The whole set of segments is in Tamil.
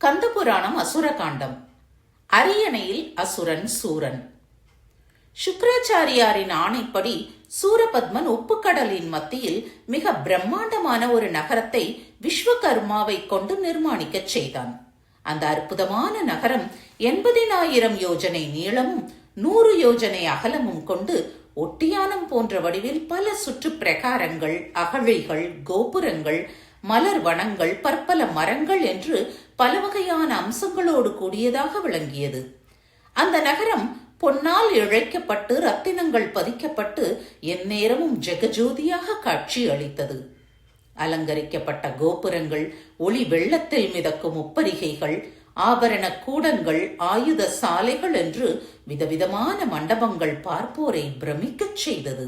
கந்தபுராணம் அசுரகாண்டம். அரியணையில் அசுரன் சூரன். சுக்ராச்சாரியாரின் ஆணைப்படி சூரபத்மன் உப்புக்கடலின் மத்தியில் மிக பிரம்மாண்டமான ஒரு நகரத்தை விஸ்வகர்மாவை கொண்டு நிர்மாணிக்கச் செய்தான். அந்த அற்புதமான நகரம் 80,000 யோஜனை நீளமும் 100 யோஜனை அகலமும் கொண்டு ஒட்டியானம் போன்ற வடிவில் பல சுற்று பிரகாரங்கள், அகழிகள், கோபுரங்கள், மலர் வனங்கள், பற்பல மரங்கள் என்று பல வகையான அம்சங்களோடு கூடியதாக விளங்கியது. அந்த நகரம் பொன்னால் இழைக்கப்பட்டு ரத்தினங்கள் பதிக்கப்பட்டு எந்நேரமும் ஜெகஜோதியாக காட்சி அளித்தது. அலங்கரிக்கப்பட்ட கோபுரங்கள், ஒளி வெள்ளத்தில் மிதக்கும் உப்பரிகைகள், ஆபரண கூடங்கள், ஆயுத சாலைகள் என்று விதவிதமான மண்டபங்கள் பார்ப்போரை பிரமிக்கச் செய்தது.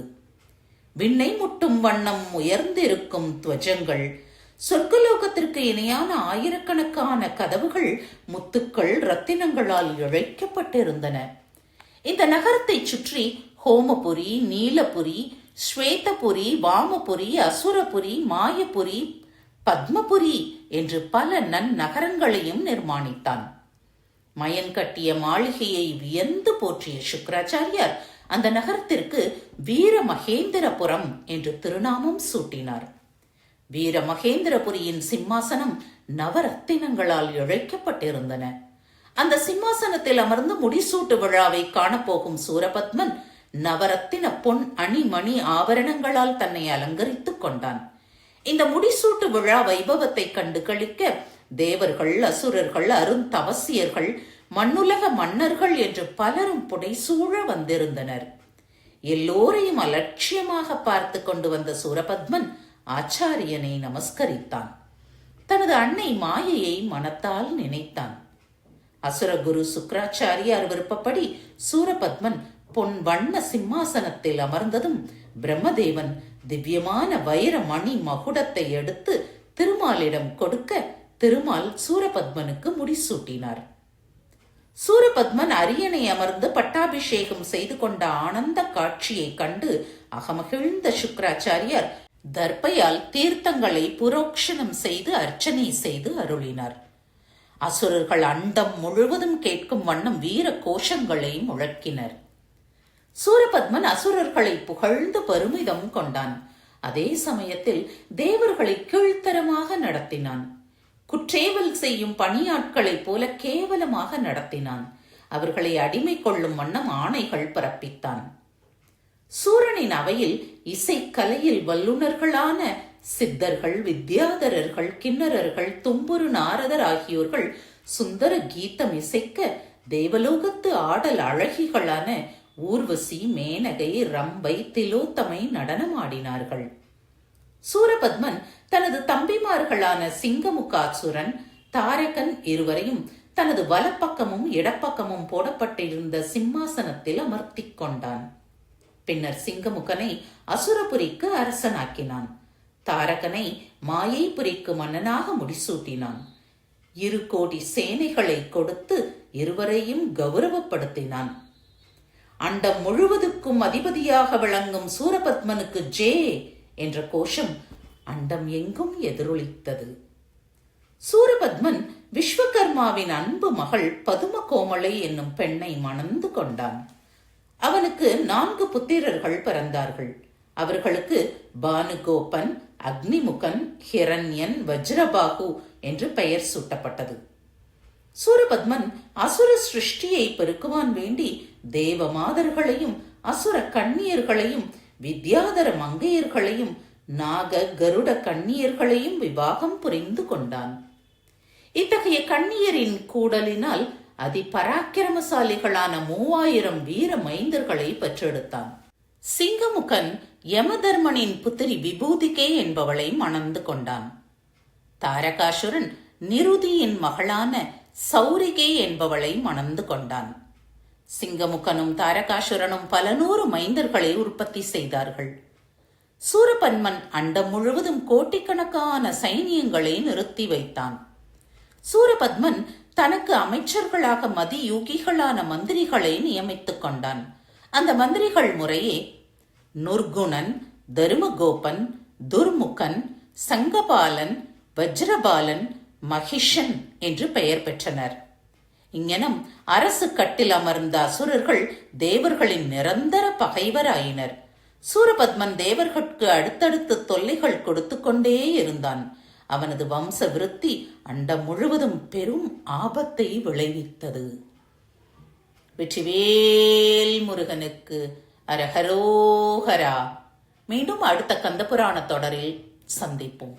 விண்ணை முட்டும் வண்ணம் உயர்ந்திருக்கும் துவஜங்கள், சொர்க்கலோகத்திற்கு இணையான ஆயிரக்கணக்கான கதவுகள் முத்துக்கள், ரத்தினங்களால் இழைக்கப்பட்டிருந்தன. இந்த நகரத்தை சுற்றி ஹோமபுரி, நீலபுரி, ஸ்வேதபுரி, வாமபுரி, அசுரபுரி, மாயபுரி, பத்மபுரி என்று பல நகரங்களையும் நிர்மாணித்தான். மயன் கட்டிய மாளிகையை வியந்து போற்றிய சுக்ராச்சாரியார் அந்த நகரத்திற்கு வீரமகேந்திரபுரம் என்று திருநாமம் சூட்டினார். வீரமகேந்திரபுரியின் சிம்மாசனம் நவரத்தினங்களால் இழைக்கப்பட்டிருந்தன. அந்த சிம்மாசனத்தில் அமர்ந்து முடிசூட்டு விழாவை காணப்போகும் சூரபத்மன் நவரத்தின பொன் அணிமணி ஆபரணங்களால் தன்னை அலங்கரித்துக் கொண்டான். இந்த முடிசூட்டு விழா வைபவத்தை கண்டு களிக்க தேவர்கள், அசுரர்கள், அருந்தவசியர்கள், மண்ணுலக மன்னர்கள் என்று பலரும் புடைசூழ வந்திருந்தனர். எல்லோரையும் அலட்சியமாக பார்த்து கொண்டு வந்த சூரபத்மன் ஆச்சாரியனை நமஸ்கரித்தான். தனது அன்னை மாயையை மனத்தால் நினைத்தான். அசுரகுரு சுக்ராச்சாரியார் விருப்பப்படி சூரபத்மன் பொன் வண்ண சிம்மாசனத்தில் அமர்ந்ததும் பிரம்மதேவன் திவ்யமான வைர மணி மகுடத்தை எடுத்து திருமாலிடம் கொடுக்க திருமால் சூரபத்மனுக்கு முடிசூட்டினார். சூரபத்மன் அரியணை அமர்ந்து பட்டாபிஷேகம் செய்து கொண்ட ஆனந்த காட்சியை கண்டு அகமகிழ்ந்த சுக்ராச்சாரியார் தர்பையால் தீர்த்தங்களை புரோக்ஷணம் செய்து அர்ச்சனை செய்து அருளினார். அசுரர்கள் அண்டம் முழுவதும் கேட்கும் வண்ணம் வீர கோஷங்களை முழக்கினர். சூரபத்மன் அசுரர்களை புகழ்ந்து பெருமிதம் கொண்டான். அதே சமயத்தில் தேவர்களை கீழ்த்தரமாக நடத்தினான். குற்றேவல் செய்யும் பணியாட்களைப் போல கேவலமாக நடத்தினான். அவர்களை அடிமை கொள்ளும் வண்ணம் ஆணைகள் பிறப்பித்தான். சூரனின் அவையில் இசைக்கலையில் வல்லுநர்களான சித்தர்கள், வித்யாதரர்கள், கிண்ணறர்கள், தும்புரு நாரதர் ஆகியோர்கள் சுந்தர கீதம் இசைக்க தேவலோகத்து ஆடல் அழகிகளான ஊர்வசி, மேனகை, ரம்பை, திலோத்தமை நடனமாடினார்கள். சூரபத்மன் தனது தம்பிமார்களான சிங்கமுகாசுரன், தாரகன் இருவரையும் தனது வலப்பக்கமும் இடப்பக்கமும் போடப்பட்டிருந்த சிம்மாசனத்தில் அமர்த்திக் கொண்டான். பின்னர் சிங்கமுகனை அசுரபுரிக்கு அரசனாக்கினான். தாரகனை மாயைபுரிக்கு மன்னனாக முடிசூட்டினான். 2 கோடி சேனைகளை கொடுத்து இருவரையும் கௌரவப்படுத்தினான். அண்டம் முழுவதுக்கும் அதிபதியாக விளங்கும் சூரபத்மனுக்கு ஜே என்ற கோஷம் அண்டம் எங்கும் எதிரொலித்தது. சூரபத்மன் விஸ்வகர்மாவின் அன்பு மகள் பதும கோமலை என்னும் பெண்ணை மணந்து கொண்டான். அவனுக்கு 4 புத்திரர்கள் பிறந்தார்கள். அவர்களுக்கு பானுகோபன், அக்னிமுகன், ஹிரண்யன், வஜ்ரபாகு என்று பெயர் சூட்டப்பட்டது. சூரபத்மன் அசுர சிருஷ்டியை பெருக்குவான் வேண்டி தேவ மாதர்களையும், அசுர கண்ணியர்களையும், வித்யாதர மங்கையர்களையும், நாக கருட கண்ணியர்களையும் விவாகம் புரிந்து கொண்டான். இத்தகைய கண்ணியரின் கூடலினால் அதிபராக்கிரமசாலிகளான 3000 வீர மைந்தர்களை பெற்றெடுத்தான். சிங்கமுகன் யமதர்மனின் புத்திரி விபூதிகே என்பவளை மணந்து கொண்டான். தாரகாசுரன் நிருதியின் மகளான சௌரிகே என்பவளை மணந்து கொண்டான். சிங்கமுகனும் தாரகாசுரனும் பல 100 மைந்தர்களை உற்பத்தி செய்தார்கள். சூரபத்மன் அண்டம் முழுவதும் கோட்டிக்கணக்கான சைனியங்களை நிறுத்தி வைத்தான். சூரபத்மன் தனக்கு அமைச்சர்களாக மதியூகிகளான மந்திரிகளை நியமித்துக் கொண்டான். அந்த மந்திரிகள் முறையே நுர்குணன், தருமகோபன், துர்முகன், சங்கபாலன், வஜ்ரபாலன், மகிஷன் என்று பெயர் பெற்றனர். இங்ஙனம் அரசு கட்டில் அமர்ந்த அசுரர்கள் தேவர்களின் நிரந்தர பகைவராயினர். சூரபத்மன் தேவர்களுக்கு அடுத்தடுத்து தொல்லைகள் கொடுத்து கொண்டே இருந்தான். அவனது வம்ச விருத்தி அண்டம் முழுவதும் பெரும் ஆபத்தை விளைவித்தது. வெற்றிவேல் முருகனுக்கு அரஹரோஹரா. மீண்டும் அடுத்த கந்தபுராண தொடரில் சந்திப்போம்.